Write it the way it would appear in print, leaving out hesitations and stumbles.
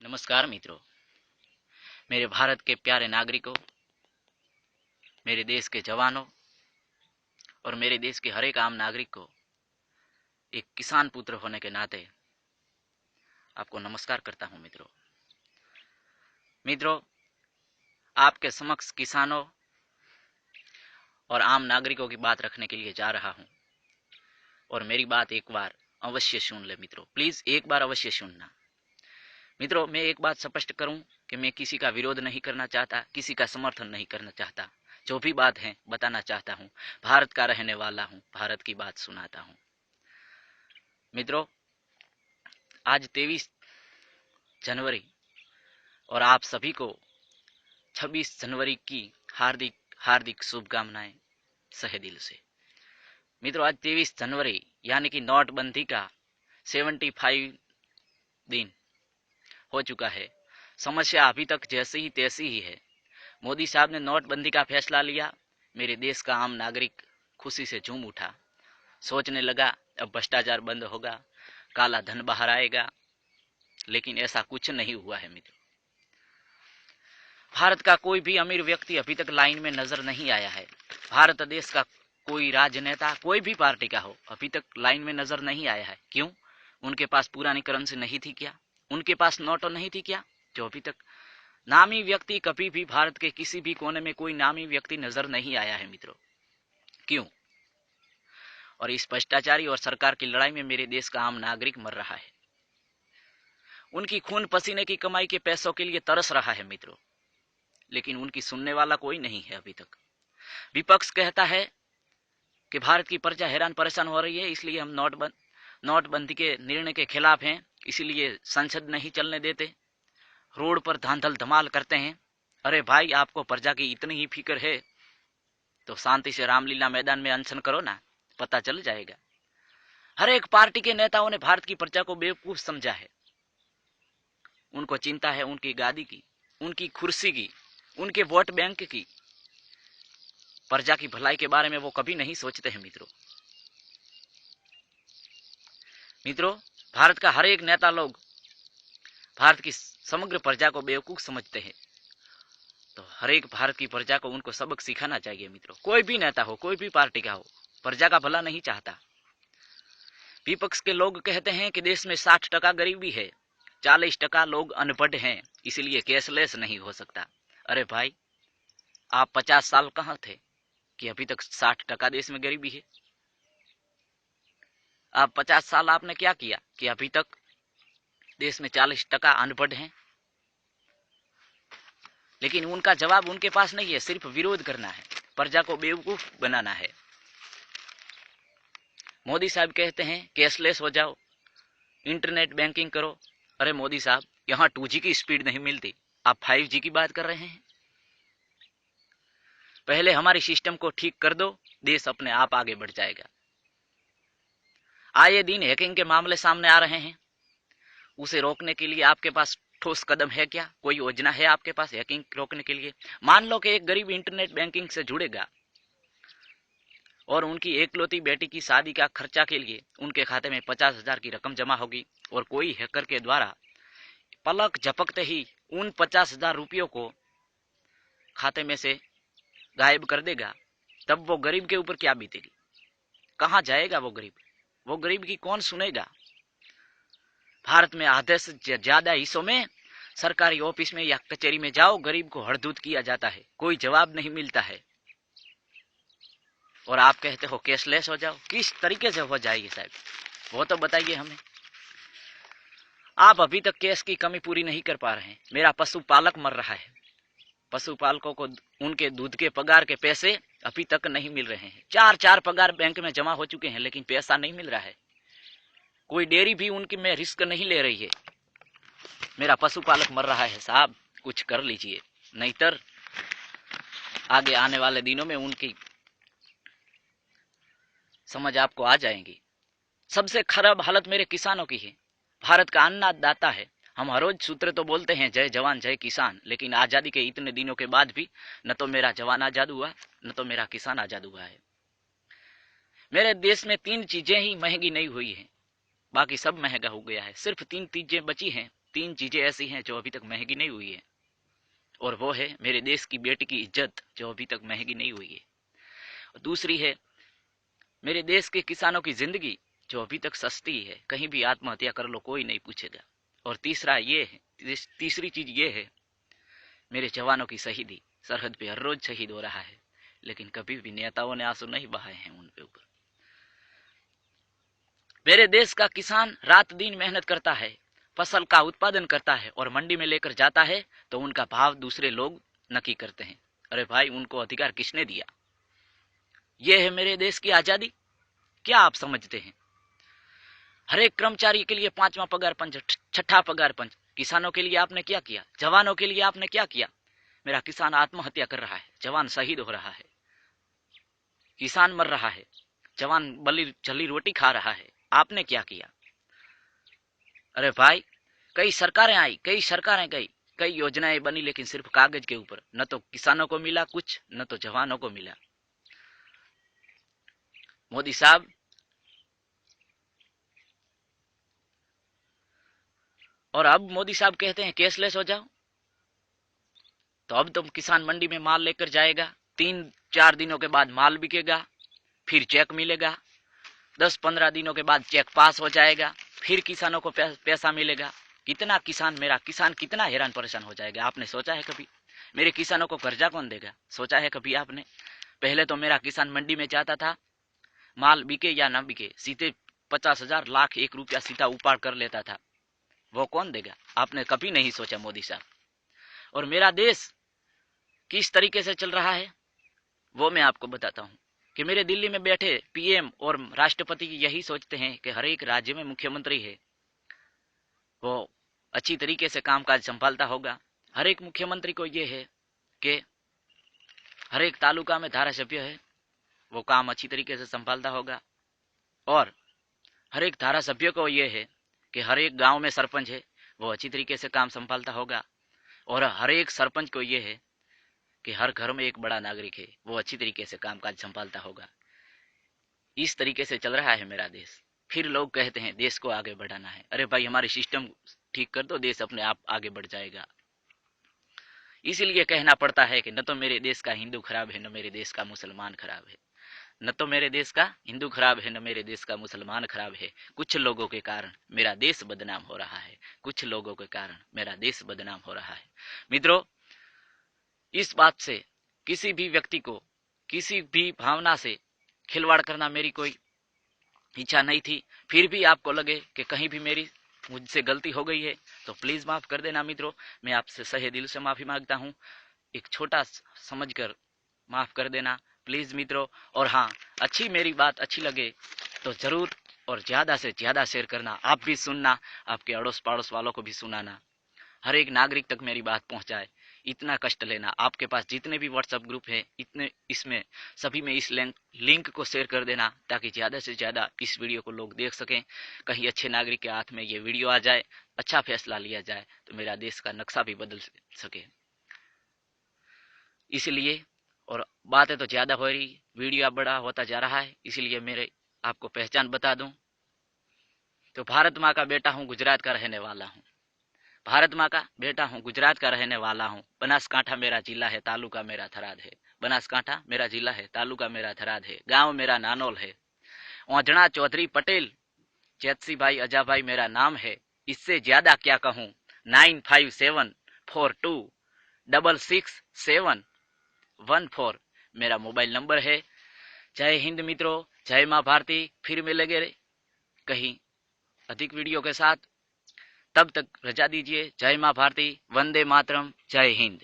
नमस्कार मित्रों, मेरे भारत के प्यारे नागरिकों, मेरे देश के जवानों और मेरे देश के हर एक आम नागरिक को एक किसान पुत्र होने के नाते आपको नमस्कार करता हूं। मित्रों, आपके समक्ष किसानों और आम नागरिकों की बात रखने के लिए जा रहा हूं और मेरी बात एक बार अवश्य सुन ले मित्रों, प्लीज एक बार अवश्य सुनना। मित्रों, मैं एक बात स्पष्ट करूं कि मैं किसी का विरोध नहीं करना चाहता, किसी का समर्थन नहीं करना चाहता। जो भी बात है बताना चाहता हूं, भारत का रहने वाला हूं, भारत की बात सुनाता हूं। मित्रों, आज 23 जनवरी और आप सभी को 26 जनवरी की हार्दिक हार्दिक शुभकामनाएं सहे दिल से। मित्रों, आज 23 जनवरी यानी कि नोटबंदी का 75 दिन हो चुका है। समस्या अभी तक जैसी ही तैसी ही है। मोदी साहब ने नोटबंदी का फैसला लिया, मेरे देश का आम नागरिक खुशी से झूम उठा, सोचने लगा अब भ्रष्टाचार बंद होगा, काला धन बाहर आएगा, लेकिन ऐसा कुछ नहीं हुआ है। मित्रों, भारत का कोई भी अमीर व्यक्ति अभी तक लाइन में नजर नहीं आया है। भारत देश का कोई राजनेता, कोई भी पार्टी का हो, अभी तक लाइन में नजर नहीं आया है। क्यों? उनके पास पुरानी करेंसी नहीं थी क्या? उनके पास नोट नहीं थी क्या? जो अभी तक नामी व्यक्ति, कभी भी भारत के किसी भी कोने में कोई नामी व्यक्ति नजर नहीं आया है। मित्रों, क्यों? और इस भ्रष्टाचारी और सरकार की लड़ाई में मेरे देश का आम नागरिक मर रहा है, उनकी खून पसीने की कमाई के पैसों के लिए तरस रहा है। मित्रों, लेकिन उनकी सुनने वाला कोई नहीं है अभी तक। विपक्ष कहता है कि भारत की प्रजा हैरान परेशान हो रही है, इसलिए हम नोटबंदी के निर्णय के खिलाफ हैं, इसीलिए संसद नहीं चलने देते, रोड पर धांधल धमाल करते हैं। अरे भाई, आपको प्रजा की इतनी ही फिक्र है तो शांति से रामलीला मैदान में अनशन करो ना, पता चल जाएगा। हर एक पार्टी के नेताओं ने भारत की प्रजा को बेवकूफ समझा है। उनको चिंता है उनकी गादी की, उनकी कुर्सी की, उनके वोट बैंक की। प्रजा की भलाई के बारे में वो कभी नहीं सोचते हैं। मित्रों, भारत का हर एक नेता लोग भारत की समग्र प्रजा को बेवकूफ समझते हैं, तो हर एक भारत की प्रजा को उनको सबक सिखाना चाहिए। मित्रों, कोई भी नेता हो, कोई भी पार्टी का हो, प्रजा का भला नहीं चाहता। विपक्ष के लोग कहते हैं कि देश में 60% गरीबी है, 40% लोग अनपढ़ हैं, इसलिए कैशलेस नहीं हो सकता। अरे भाई, आप 50 साल कहां थे कि अभी तक 60% देश में गरीबी है? आप 50 साल आपने क्या किया कि अभी तक देश में 40% अनपढ़ हैं? लेकिन उनका जवाब उनके पास नहीं है, सिर्फ विरोध करना है, प्रजा को बेवकूफ बनाना है। मोदी साहब कहते हैं कैशलेस हो जाओ, इंटरनेट बैंकिंग करो। अरे मोदी साहब, यहां 2G की स्पीड नहीं मिलती, आप 5G की बात कर रहे हैं। पहले हमारी सिस्टम को ठीक कर दो, देश अपने आप आगे बढ़ जाएगा। आए दिन हैकिंग के मामले सामने आ रहे हैं, उसे रोकने के लिए आपके पास ठोस कदम है क्या? कोई योजना है आपके पास हैकिंग रोकने के लिए? मान लो कि एक गरीब इंटरनेट बैंकिंग से जुड़ेगा और उनकी एकलौती बेटी की शादी का खर्चा के लिए उनके खाते में 50,000 की रकम जमा होगी और कोई हैकर के द्वारा पलक झपकते ही उन 50,000 रुपयों को खाते में से गायब कर देगा, तब वो गरीब के ऊपर क्या बीतेगी? कहां जाएगा वो गरीब? वो गरीब की कौन सुनेगा? भारत में आधे से ज्यादा हिस्सों में सरकारी ऑफिस में या कचहरी में जाओ, गरीब को हड़दूत किया जाता है, कोई जवाब नहीं मिलता है। और आप कहते हो कैशलेस हो जाओ। किस तरीके से हो जाएगी साहब, वो तो बताइए हमें। आप अभी तक कैश की कमी पूरी नहीं कर पा रहे हैं। मेरा पशुपालक मर रहा है, पशुपालकों को उनके दूध के पगार के पैसे अभी तक नहीं मिल रहे हैं। 4 पगार बैंक में जमा हो चुके हैं, लेकिन पैसा नहीं मिल रहा है। कोई डेयरी भी उनकी में रिस्क नहीं ले रही है। मेरा पशुपालक मर रहा है साहब, कुछ कर लीजिए, नहींतर आगे आने वाले दिनों में उनकी समझ आपको आ जाएंगी। सबसे खराब हालत मेरे किसानों की है। भारत का अन्नदाता है, हम हर रोज सूत्र तो बोलते हैं जय जवान जय किसान, लेकिन आजादी के इतने दिनों के बाद भी न तो मेरा जवान आजाद हुआ, न तो मेरा किसान आजाद हुआ है। मेरे देश में 3 चीजें ही महंगी नहीं हुई हैं, बाकी सब महंगा हो गया है। सिर्फ 3 चीजें बची हैं तीन चीजें ऐसी हैं जो अभी तक महंगी नहीं हुई है, और वो है मेरे देश की बेटी की इज्जत जो अभी तक महंगी नहीं हुई है, और दूसरी है मेरे देश के किसानों की जिंदगी जो अभी तक सस्ती है, कहीं भी आत्महत्या कर लो कोई नहीं पूछेगा, और तीसरी चीज ये है मेरे जवानों की शहीदी। सरहद पे हर रोज शहीद हो रहा है, लेकिन कभी भी नेताओं ने आंसू नहीं बहाए हैं उन पे ऊपर। मेरे देश का किसान रात दिन मेहनत करता है, फसल का उत्पादन करता है और मंडी में लेकर जाता है तो उनका भाव दूसरे लोग नक्की करते हैं। अरे भाई, उनको अधिकार किसने दिया? यह है मेरे देश की आजादी? क्या आप समझते हैं? हर एक कर्मचारी के लिए 5वां पगार पंच, 6ठा पगार पंच। किसानों के लिए आपने क्या किया? जवानों के लिए आपने क्या किया? मेरा किसान आत्महत्या कर रहा है, जवान शहीद हो रहा है, किसान मर रहा है, जवान बली जली रोटी खा रहा है, आपने क्या किया? अरे भाई, कई सरकारें आई, कई योजनाएं बनी, लेकिन सिर्फ कागज के ऊपर। न तो किसानों को मिला कुछ, न तो जवानों को मिला। मोदी साहब, और अब मोदी साहब कहते हैं कैशलेस हो जाओ, तो अब तो किसान मंडी में माल लेकर जाएगा, 3-4 दिनों के बाद माल बिकेगा, फिर चेक मिलेगा, 10-15 दिनों के बाद चेक पास हो जाएगा, फिर किसानों को पैसा मिलेगा। कितना किसान, मेरा किसान कितना हैरान परेशान हो जाएगा। आपने सोचा है कभी? मेरे किसानों को कर्जा कौन देगा? सोचा है कभी आपने? पहले तो मेरा किसान मंडी में जाता था, माल बिके या ना बिके, सीधे 50,000 लाख 1 रुपया सीधा उपाड़ कर लेता था। वो कौन देगा? आपने कभी नहीं सोचा मोदी साहब। और मेरा देश किस तरीके से चल रहा है वो मैं आपको बताता हूँ कि मेरे दिल्ली में बैठे पीएम और राष्ट्रपति यही सोचते हैं कि हर एक राज्य में मुख्यमंत्री है, वो अच्छी तरीके से कामकाज संभालता होगा। हर एक मुख्यमंत्री को ये है कि हर एक तालुका में धारासभ्य है, वो काम अच्छी तरीके से संभालता होगा। और हर एक धारासभ्य को ये है कि हर एक गांव में सरपंच है, वो अच्छी तरीके से काम संभालता होगा। और हर एक सरपंच को ये है कि हर घर में एक बड़ा नागरिक है, वो अच्छी तरीके से कामकाज संभालता होगा। इस तरीके से चल रहा है मेरा देश। फिर लोग कहते हैं देश को आगे बढ़ाना है। अरे भाई, हमारे सिस्टम ठीक कर दो, देश अपने आप आगे बढ़ जाएगा। इसीलिए कहना पड़ता है कि न तो मेरे देश का हिंदू खराब है, न मेरे देश का मुसलमान खराब है। न तो मेरे देश का हिंदू खराब है, न मेरे देश का मुसलमान खराब है। कुछ लोगों के कारण मेरा देश बदनाम हो रहा है, कुछ लोगों के कारण मेरा देश बदनाम हो रहा है। मित्रों, इस बात से किसी भी व्यक्ति को किसी भी भावना से खिलवाड़ करना मेरी कोई इच्छा नहीं थी। फिर भी आपको लगे कि कहीं भी मुझसे गलती हो गई है तो प्लीज माफ कर देना मित्रों। मैं आपसे सहे दिल से माफी मांगता हूं, एक छोटा समझकर माफ कर देना प्लीज मित्रों। और हाँ, मेरी बात अच्छी लगे तो जरूर और ज्यादा से ज्यादा शेयर करना। आप भी सुनना, आपके अड़ोस पड़ोस वालों को भी सुनाना, हर एक नागरिक तक मेरी बात पहुंच जाए। इतना कष्ट लेना। आपके पास जितने भी व्हाट्सएप ग्रुप है, इतने इसमें सभी में इस लिंक को शेयर कर देना, ताकि ज्यादा से ज्यादा इस वीडियो को लोग देख सकें। कहीं अच्छे नागरिक के हाथ में ये वीडियो आ जाए, अच्छा फैसला लिया जाए तो मेरा देश का नक्शा भी बदल सके। इसलिए, और बातें तो ज्यादा हो रही, वीडियो बड़ा होता जा रहा है, इसलिए मेरे आपको पहचान बता दूं तो भारत माँ का बेटा हूँ, गुजरात का रहने वाला हूँ। भारत माँ का बेटा हूँ, गुजरात का रहने वाला हूँ। बनासकांठा मेरा जिला है, तालुका मेरा थराद है। बनासकांठा मेरा जिला है, तालुका मेरा थराद है। गांव मेरा नानोल है। ओझड़ा चौधरी पटेल चेतसी भाई अजा भाई मेरा नाम है। इससे ज्यादा क्या कहूँ। 9574266714 मेरा मोबाइल नंबर है। जय हिंद मित्रों, जय माँ भारती। फिर मिलेंगे कहीं अधिक वीडियो के साथ, तब तक रजा दीजिए। जय माँ भारती, वंदे मातरम, जय हिंद।